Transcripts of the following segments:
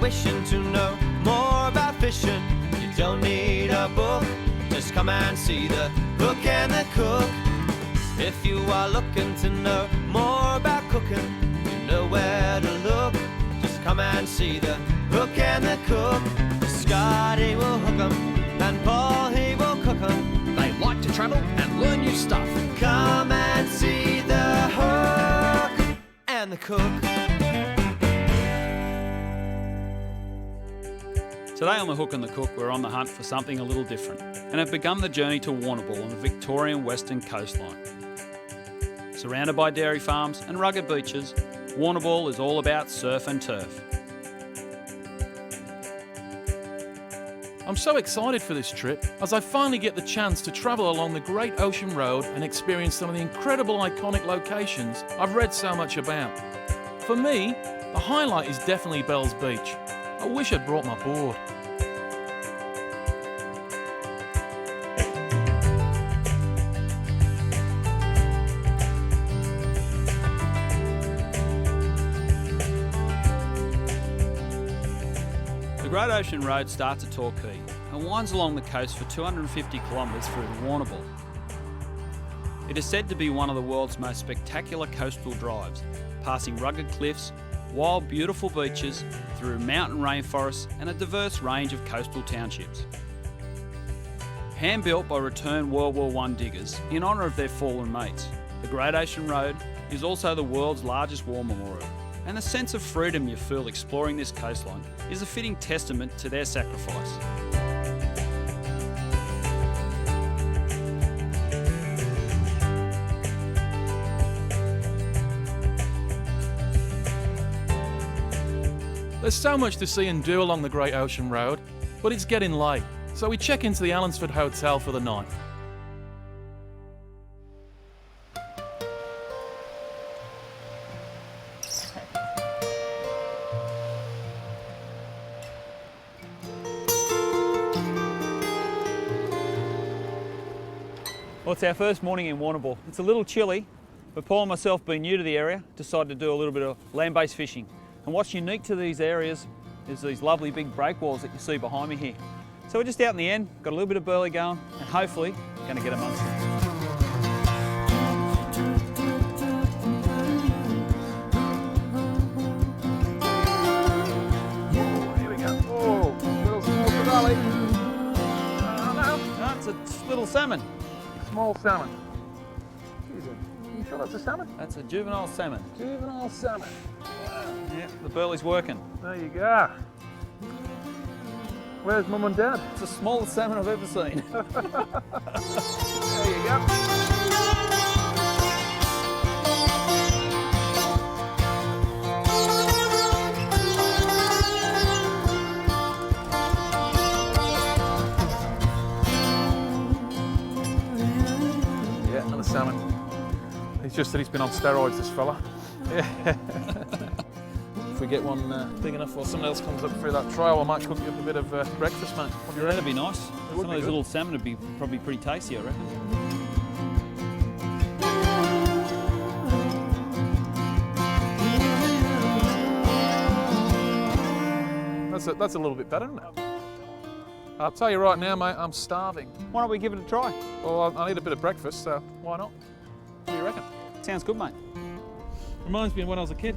wishing to know more about fishing, you don't need a book. Just come and see the Hook and the Cook. If you are looking to know more about cooking, you know where to look. Just come and see the Hook and the Cook. Scotty will hook 'em, and Paul he will cook 'em. They like to travel and learn new stuff. Come and see the Hook and the Cook. Today on The Hook and the Cook, we're on the hunt for something a little different and have begun the journey to Warrnambool on the Victorian western coastline. Surrounded by dairy farms and rugged beaches, Warrnambool is all about surf and turf. I'm so excited for this trip as I finally get the chance to travel along the Great Ocean Road and experience some of the incredible iconic locations I've read so much about. For me, the highlight is definitely Bell's Beach. I wish I'd brought my board. The Great Ocean Road starts at Torquay and winds along the coast for 250 kilometres through to Warrnambool. It is said to be one of the world's most spectacular coastal drives, passing rugged cliffs, wild beautiful beaches, through mountain rainforests and a diverse range of coastal townships. Hand-built by returned World War I diggers in honour of their fallen mates, the Great Ocean Road is also the world's largest war memorial, and the sense of freedom you feel exploring this coastline is a fitting testament to their sacrifice. There's so much to see and do along the Great Ocean Road, but it's getting late, so we check into the Allansford Hotel for the night. Well, it's our first morning in Warrnambool. It's a little chilly, but Paul and myself, being new to the area, decided to do a little bit of land-based fishing. And what's unique to these areas is these lovely big breakwalls that you see behind me here. So we're just out in the end, got a little bit of burley going, and hopefully going to get amongst it. Here we go. Oh, little small trevally. No, it's a little salmon. Small salmon. Are you sure that's a salmon? That's a juvenile salmon. Juvenile salmon. Yeah, the burley's working. There you go. Where's Mum and Dad? It's the smallest salmon I've ever seen. There you go. Yeah, another salmon. He's just said he's been on steroids, this fella. Yeah. If we get one big enough or someone else comes up through that trail, I might cook you up a bit of breakfast, mate. What do you reckon? That'd be nice. Some of those good. little salmon would be probably pretty tasty, I reckon. That's a little bit better, isn't it? I'll tell you right now, mate, I'm starving. Why don't we give it a try? Well, I need a bit of breakfast, so why not? What do you reckon? Sounds good, mate. Reminds me of when I was a kid.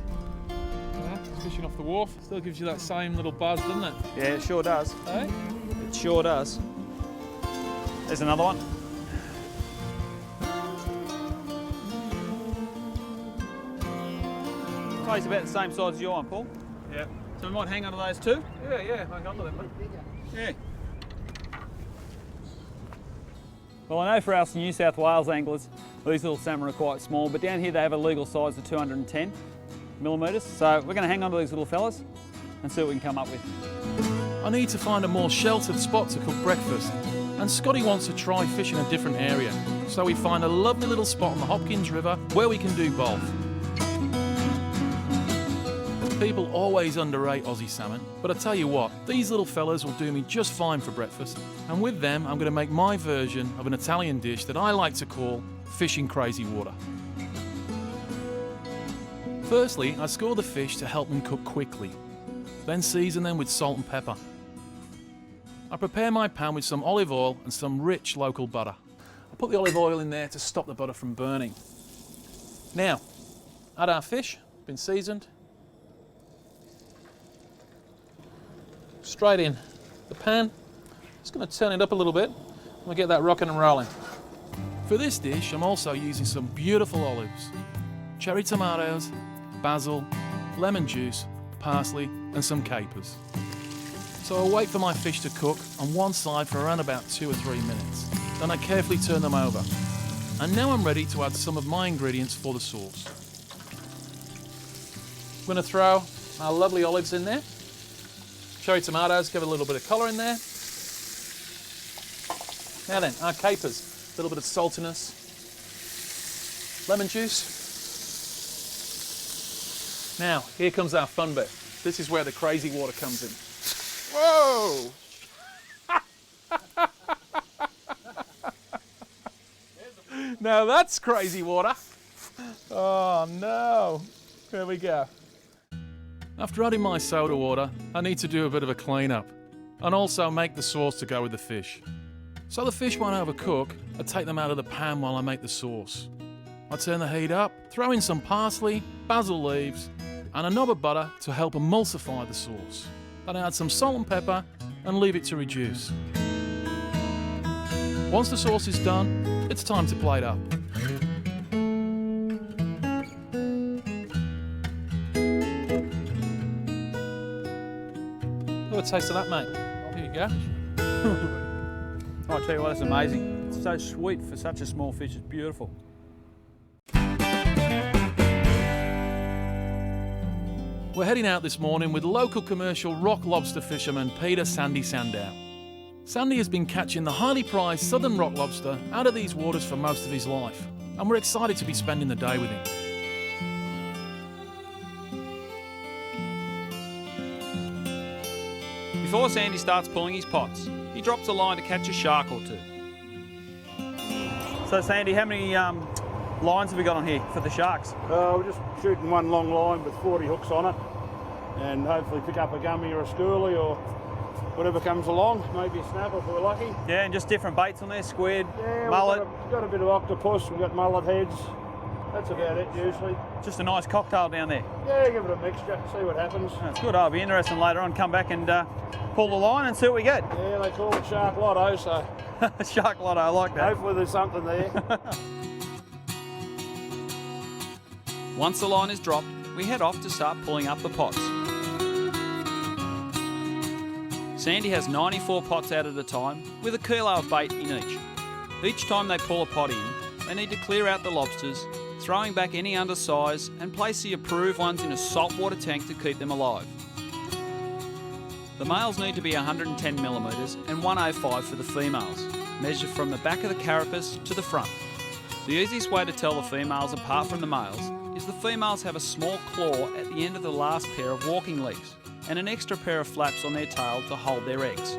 Yeah, fishing off the wharf. Still gives you that same little buzz, doesn't it? Yeah, it sure does. Eh? It sure does. There's another one. It's about the same size as your one, Paul. Yeah. So we might hang on to those two? Yeah, hang on to them, mate. Yeah. Well, I know for us New South Wales anglers, these little salmon are quite small, but down here they have a legal size of 210 millimetres. So we're going to hang on to these little fellas and see what we can come up with. I need to find a more sheltered spot to cook breakfast, and Scotty wants to try fishing a different area. So we find a lovely little spot on the Hopkins River where we can do both. People always underrate Aussie salmon, but I tell you what, these little fellas will do me just fine for breakfast. And with them, I'm going to make my version of an Italian dish that I like to call fish in crazy water. Firstly, I score the fish to help them cook quickly. then season them with salt and pepper. I prepare my pan with some olive oil and some rich local butter. I put the olive oil in there to stop the butter from burning. Now, add our fish, been seasoned. Straight in the pan. Just going to turn it up a little bit and we'll get that rocking and rolling. For this dish, I'm also using some beautiful olives, cherry tomatoes, basil, lemon juice, parsley and some capers. So I'll wait for my fish to cook on one side for around about 2 or 3 minutes. Then I carefully turn them over. And now I'm ready to add some of my ingredients for the sauce. I'm going to throw our lovely olives in there. Cherry tomatoes, give it a little bit of colour in there. Now then, our capers, a little bit of saltiness. Lemon juice. Now, here comes our fun bit. This is where the crazy water comes in. Whoa! Now that's crazy water. Oh no. There we go. After adding my soda water, I need to do a bit of a clean up and also make the sauce to go with the fish. So the fish won't overcook, I take them out of the pan while I make the sauce. I turn the heat up, throw in some parsley, basil leaves and a knob of butter to help emulsify the sauce. Then I add some salt and pepper and leave it to reduce. Once the sauce is done, it's time to plate up. Have a taste of that, mate. Here you go. I'll tell you what, it's amazing. It's so sweet for such a small fish, it's beautiful. We're heading out this morning with local commercial rock lobster fisherman Peter Sandy Sandow. Sandy has been catching the highly prized southern rock lobster out of these waters for most of his life, and we're excited to be spending the day with him. Before Sandy starts pulling his pots, he drops a line to catch a shark or two. So Sandy, how many lines have we got on here for the sharks? We're just shooting one long line with 40 hooks on it and hopefully pick up a gummy or a schoolie or whatever comes along, maybe a snapper if we're lucky. Yeah, and just different baits on there, squid, Yeah, mullet. We've got a bit of octopus, we've got mullet heads. That's about it usually. Just a nice cocktail down there. Yeah, give it a mixture, see what happens. That's good. I'll be interested later on, come back and pull the line and see what we get. Yeah, they call it shark lotto, so Shark lotto, I like that. hopefully there's something there. Once the line is dropped, we head off to start pulling up the pots. Sandy has 94 pots out at a time, with a kilo of bait in each. Each time they pull a pot in, they need to clear out the lobsters, throwing back any undersize and place the approved ones in a saltwater tank to keep them alive. The males need to be 110mm and 105 for the females, measured from the back of the carapace to the front. The easiest way to tell the females apart from the males is the females have a small claw at the end of the last pair of walking legs and an extra pair of flaps on their tail to hold their eggs.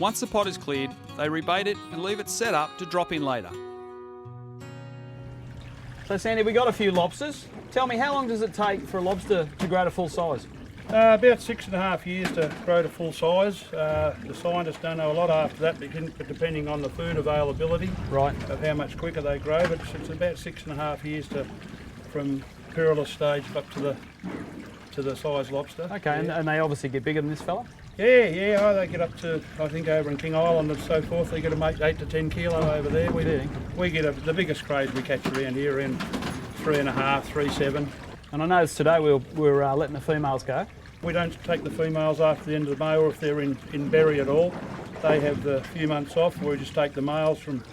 Once the pot is cleared, they rebait it and leave it set up to drop in later. So Sandy, we got a few lobsters. Tell me, how long does it take for a lobster to grow to full size? About 6.5 years to grow to full size. The scientists don't know a lot after that, depending on the food availability. Right. Of how much quicker they grow, but it's about 6.5 years from perilous stage up to the size lobster. Okay, yeah. and they obviously get bigger than this fella? Yeah, oh, they get up to, I think over in King Island and so forth, they get to make 8 to 10 kilo over there. We get the biggest crays we catch around here around 3.5, 3.7. And I noticed today we're letting the females go. We don't take the females after the end of the May or if they're in berry at all. They have the few months off. We just take the males from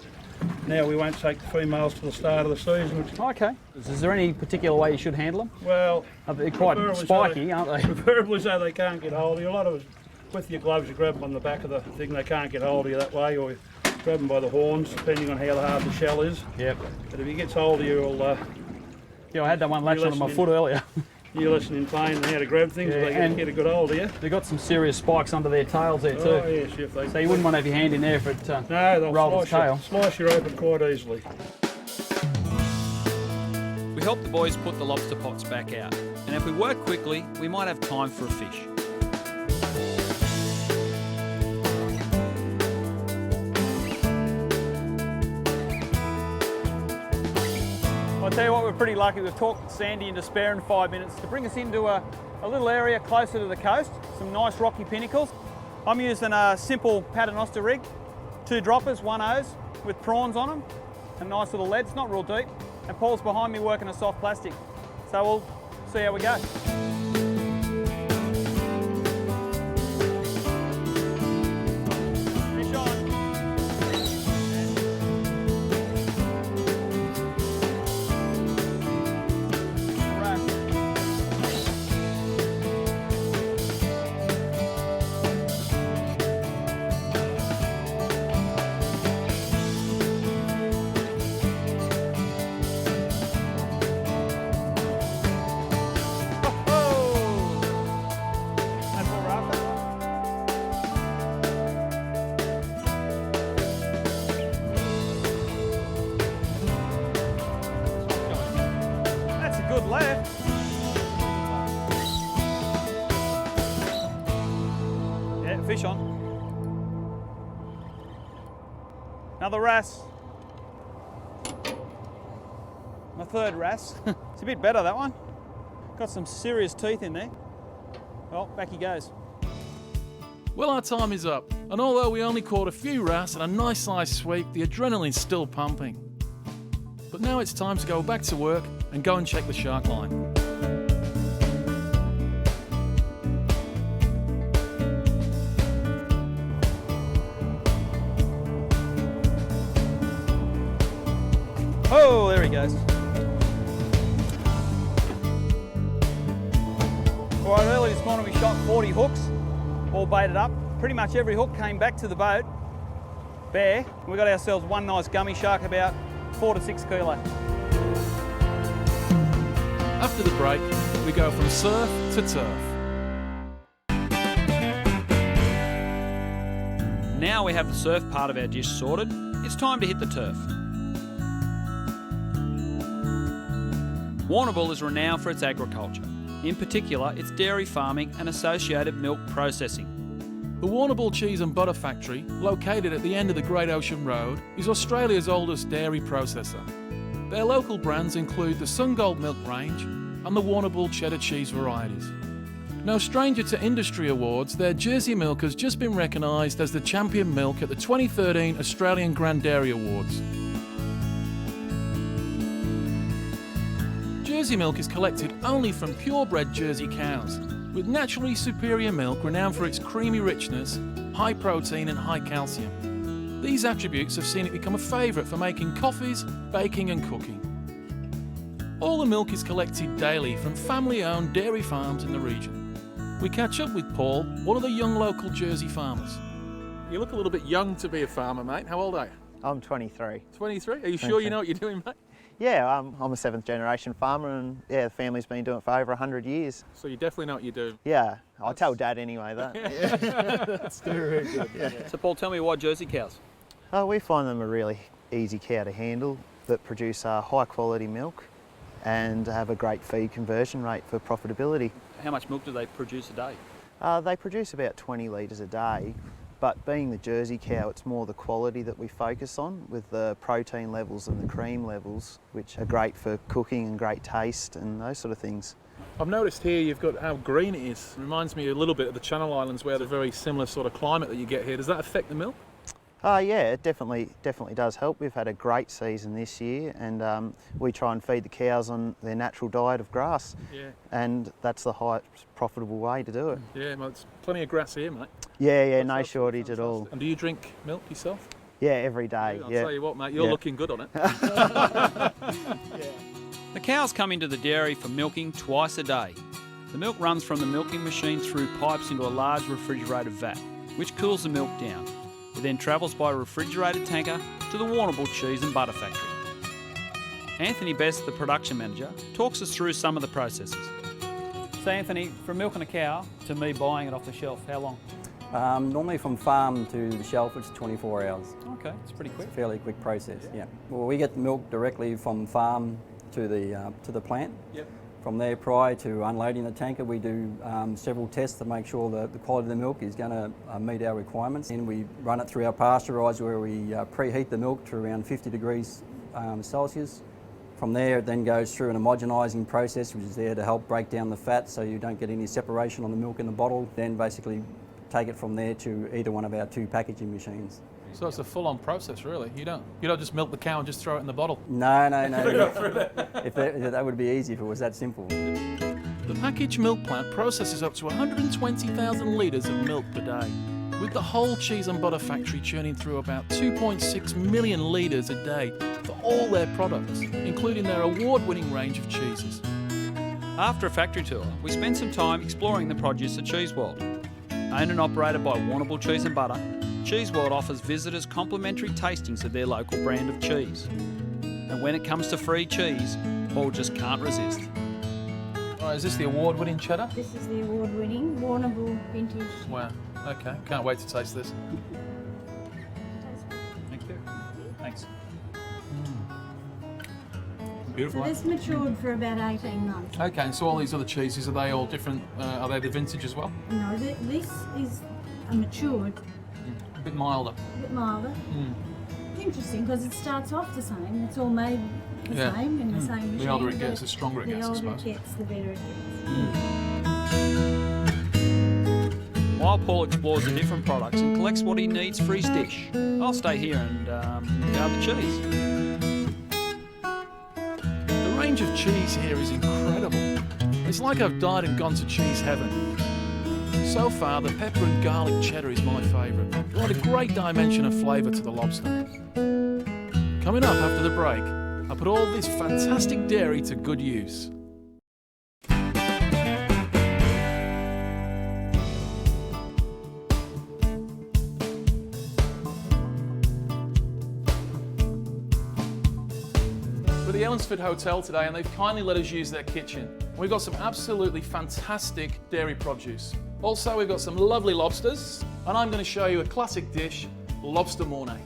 now. We won't take the females till the start of the season. Okay. Is there any particular way you should handle them? Well, They're quite spiky, aren't they? Preferably so they can't get hold of you. A lot of us, with your gloves, you grab them on the back of the thing. They can't get hold of you that way, or you grab them by the horns, depending on how hard the shell is. Yep. But if he gets hold of you, he'll... Yeah, I had that one latched onto my foot earlier. You listen in pain and how to grab things, Yeah, they get a good hold of you. They've got some serious spikes under their tails there too. Oh yes, if they... So you wouldn't want to have your hand in there if it no, they'll rolled its tail. slice you open quite easily. We help the boys put the lobster pots back out. And if we work quickly, we might have time for a fish. I'll tell you what, we're pretty lucky. We've talked Sandy into sparing 5 minutes to bring us into a little area closer to the coast, some nice rocky pinnacles. I'm using a simple paternoster rig, 2 droppers, 1 hose with prawns on them, and nice little leads, not real deep. And Paul's behind me working a soft plastic. So we'll see how we go. Fish on. Left. Yeah, fish on. Another wrasse. My 3rd wrasse. It's a bit better, that one. Got some serious teeth in there. Well, back he goes. Well, our time is up, and although we only caught a few wrasse and a nice sized sweep, the adrenaline's still pumping. But now it's time to go back to work and go and check the shark line. Oh, there he goes. All right, early this morning we shot 40 hooks, all baited up. Pretty much every hook came back to the boat bare. We got ourselves one nice gummy shark, about 4 to 6 kilo. After the break, we go from surf to turf. Now we have the surf part of our dish sorted, it's time to hit the turf. Warrnambool is renowned for its agriculture, in particular its dairy farming and associated milk processing. The Warrnambool Cheese and Butter Factory, located at the end of the Great Ocean Road, is Australia's oldest dairy processor. Their local brands include the Sungold Milk range and the Warrnambool Cheddar Cheese varieties. No stranger to industry awards, their Jersey milk has just been recognised as the champion milk at the 2013 Australian Grand Dairy Awards. Jersey milk is collected only from purebred Jersey cows, with naturally superior milk renowned for its creamy richness, high protein and high calcium. These attributes have seen it become a favourite for making coffees, baking and cooking. All the milk is collected daily from family-owned dairy farms in the region. We catch up with Paul, one of the young local Jersey farmers. You look a little bit young to be a farmer, mate. How old are you? I'm 23. 23? Are you sure you know what you're doing, mate? Yeah, I'm a 7th generation farmer, and yeah, the family's been doing it for over 100 years. So you definitely know what you do. Yeah, I'll tell Dad anyway that. That's very good. Yeah. So Paul, tell me why Jersey cows? We find them a really easy cow to handle, that produce high quality milk and have a great feed conversion rate for profitability. How much milk do they produce a day? They produce about 20 litres a day, but being the Jersey cow, it's more the quality that we focus on, with the protein levels and the cream levels, which are great for cooking and great taste and those sort of things. I've noticed here you've got how green it is. It reminds me a little bit of the Channel Islands, where there's a very similar sort of climate that you get here. Does that affect the milk? Yeah, it definitely does help. We've had a great season this year, and we try and feed the cows on their natural diet of grass. Yeah. And that's the highest profitable way to do it. Yeah, well, there's plenty of grass here, mate. Yeah, no shortage at all. And do you drink milk yourself? Yeah, every day. I'll tell you what, mate, you're looking good on it. The cows come into the dairy for milking twice a day. The milk runs from the milking machine through pipes into a large refrigerated vat, which cools the milk down. It then travels by a refrigerated tanker to the Warrnambool Cheese and Butter Factory. Anthony Best, the production manager, talks us through some of the processes. So Anthony, from milking a cow to me buying it off the shelf, how long? Normally from farm to the shelf, it's 24 hours. Okay, it's pretty quick. It's a fairly quick process, yeah. Well, we get the milk directly from farm to the plant. Yep. From there, prior to unloading the tanker, we do several tests to make sure that the quality of the milk is going to meet our requirements. And we run it through our pasteuriser where we preheat the milk to around 50 degrees Celsius. From there, it then goes through an homogenising process, which is there to help break down the fat so you don't get any separation on the milk in the bottle. Then basically take it from there to either one of our 2 packaging machines. So it's a full-on process, really. You don't just milk the cow and just throw it in the bottle. No. If that would be easy if it was that simple. The packaged milk plant processes up to 120,000 litres of milk per day, with the whole cheese and butter factory churning through about 2.6 million litres a day for all their products, including their award-winning range of cheeses. After a factory tour, we spent some time exploring the produce at Cheese World. Owned and operated by Warrnambool Cheese and Butter, Cheese World offers visitors complimentary tastings of their local brand of cheese. And when it comes to free cheese, Paul just can't resist. Oh, is this the award-winning cheddar? This is the award-winning Warrnambool vintage. Wow. Okay. Can't wait to taste this. Thank you. Thanks. Beautiful. So this matured for about 18 months. Okay, and so all these other cheeses, are they all different? Are they the vintage as well? No, this is a matured, A bit milder. a bit milder. It's interesting because it starts off the same. It's all made the Yeah. same in the same machine. The older it but gets, the stronger it gets, I The older suppose. it gets, the better it gets. While Paul explores the different products and collects what he needs for his dish, I'll stay here and guard the cheese. The range of cheese here is incredible. It's like I've died and gone to cheese heaven. So far, the pepper and garlic cheddar is my favourite. What a great dimension of flavour to the lobster. Coming up after the break, I put all this fantastic dairy to good use. We're at the Ellensford Hotel today and they've kindly let us use their kitchen. We've got some absolutely fantastic dairy produce. Also, we've got some lovely lobsters, and I'm going to show you a classic dish, Lobster Mornay.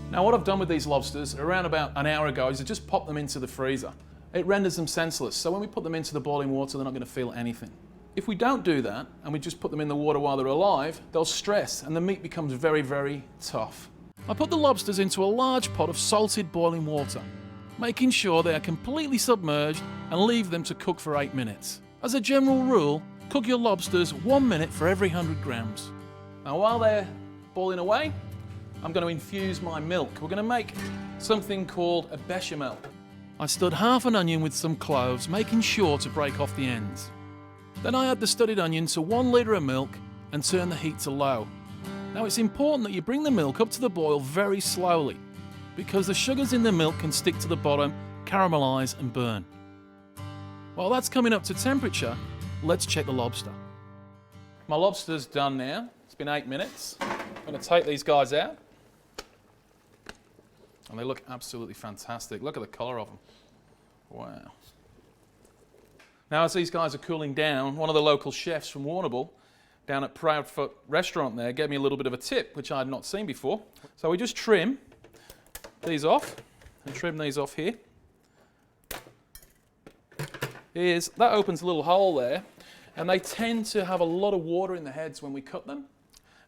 Now, what I've done with these lobsters around about an hour ago is I just popped them into the freezer. It renders them senseless, so when we put them into the boiling water, they're not going to feel anything. If we don't do that, and we just put them in the water while they're alive, they'll stress, and the meat becomes very, very tough. I put the lobsters into a large pot of salted boiling water, making sure they are completely submerged and leave them to cook for 8 minutes. As a general rule, cook your lobsters 1 minute for every 100 grams. Now while they're boiling away, I'm going to infuse my milk. We're going to make something called a bechamel. I stirred half an onion with some cloves, making sure to break off the ends. Then I add the studded onion to 1 litre of milk and turn the heat to low. Now it's important that you bring the milk up to the boil very slowly, because the sugars in the milk can stick to the bottom, caramelise and burn. While that's coming up to temperature, let's check the lobster. My lobster's done now. It's been 8 minutes. I'm going to take these guys out. And they look absolutely fantastic. Look at the colour of them. Wow. Now, as these guys are cooling down, one of the local chefs from Warrnambool down at Proudfoot restaurant there gave me a little bit of a tip, which I had not seen before. So we just trim these off and trim these off here. That opens a little hole there, and they tend to have a lot of water in the heads when we cut them,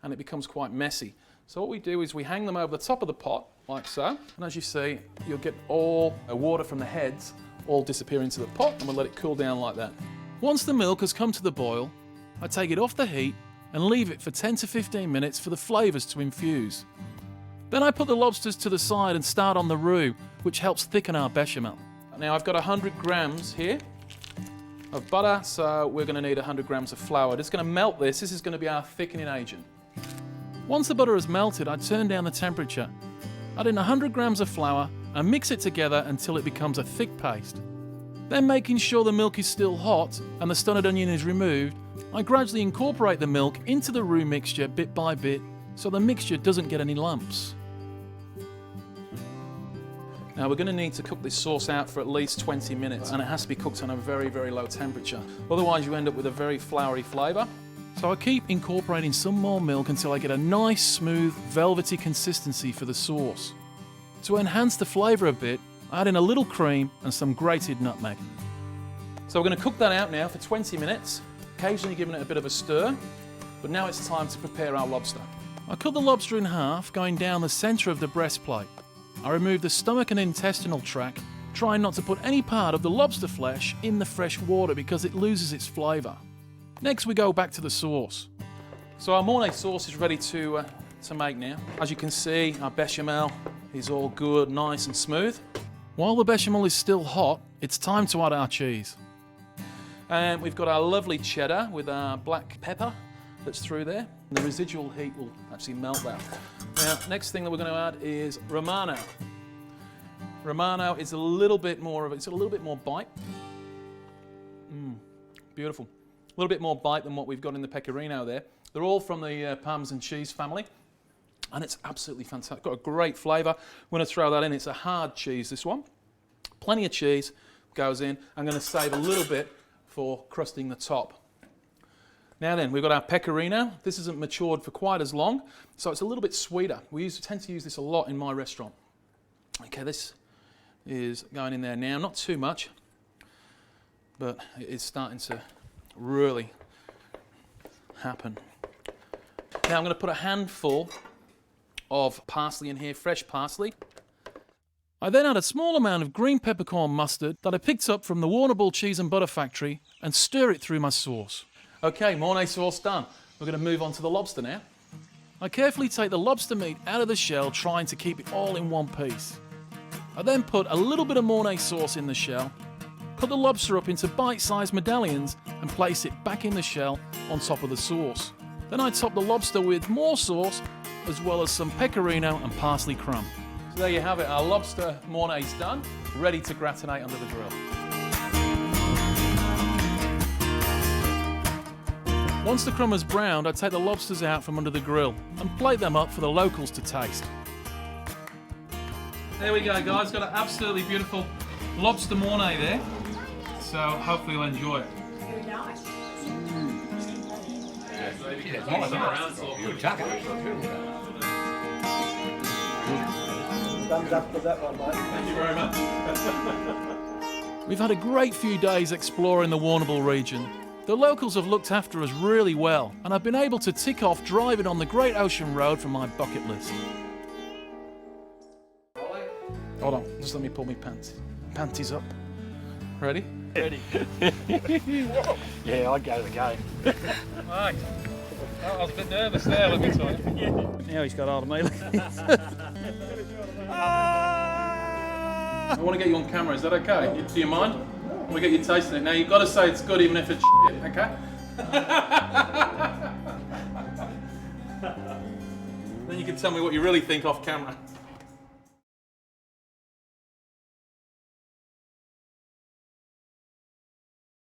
and it becomes quite messy. So what we do is we hang them over the top of the pot, like so, and as you see, you'll get all the water from the heads all disappear into the pot, and we'll let it cool down like that. Once the milk has come to the boil, I take it off the heat and leave it for 10 to 15 minutes for the flavours to infuse. Then I put the lobsters to the side and start on the roux, which helps thicken our bechamel. Now I've got 100 grams here of butter, so we're going to need 100 grams of flour. Just going to melt this. This is going to be our thickening agent. Once the butter has melted, I turn down the temperature, add in 100 grams of flour and mix it together until it becomes a thick paste. Then, making sure the milk is still hot and the stunned onion is removed, I gradually incorporate the milk into the roux mixture bit by bit so the mixture doesn't get any lumps. Now we're going to need to cook this sauce out for at least 20 minutes, and it has to be cooked on a very, very low temperature. Otherwise you end up with a very floury flavour. So I keep incorporating some more milk until I get a nice, smooth, velvety consistency for the sauce. To enhance the flavour a bit, Add in a little cream and some grated nutmeg. So we're going to cook that out now for 20 minutes, occasionally giving it a bit of a stir. But now it's time to prepare our lobster. I cut the lobster in half, going down the centre of the breastplate. I remove the stomach and intestinal tract, trying not to put any part of the lobster flesh in the fresh water because it loses its flavour. Next we go back to the sauce. So our Mornay sauce is ready to make now. As you can see, our bechamel is all good, nice and smooth. While the bechamel is still hot, it's time to add our cheese. And we've got our lovely cheddar with our black pepper that's through there. And the residual heat will actually melt that. Now, next thing that we're going to add is Romano. Romano is a little bit more bite. Beautiful. A little bit more bite than what we've got in the pecorino there. They're all from the Parmesan cheese family. And it's absolutely fantastic. Got a great flavour. We're going to throw that in. It's a hard cheese, this one. Plenty of cheese goes in. I'm going to save a little bit for crusting the top. Now then, we've got our pecorino. This isn't matured for quite as long, so it's a little bit sweeter. We tend to use this a lot in my restaurant. Okay, this is going in there now. Not too much, but it is starting to really happen. Now I'm going to put a handful of parsley in here, fresh parsley. I then add a small amount of green peppercorn mustard that I picked up from the Warrnambool Cheese and Butter Factory and stir it through my sauce. Okay, Mornay sauce done. We're going to move on to the lobster now. I carefully take the lobster meat out of the shell, trying to keep it all in one piece. I then put a little bit of Mornay sauce in the shell, cut the lobster up into bite-sized medallions and place it back in the shell on top of the sauce. Then I top the lobster with more sauce as well as some pecorino and parsley crumb. So there you have it, our lobster Mornay's done, ready to gratinate under the grill. Once the crumb is browned, I take the lobsters out from under the grill and plate them up for the locals to taste. There we go, guys, got an absolutely beautiful lobster Mornay there, so hopefully you'll enjoy it. Thumbs up for that one, mate. Thank you very much. We've had a great few days exploring the Warrnambool region. The locals have looked after us really well, and I've been able to tick off driving on the Great Ocean Road from my bucket list. Hold on, just let me pull my panties up. Ready? Ready. Yeah, I'd go to the game. Right. I was a bit nervous there, let me tell you. Now he's got hold of me. I want to get you on camera, is that okay? Do you mind? I want to get you tasting it. Now you've got to say it's good even if it's shit, okay? Then you can tell me what you really think off camera.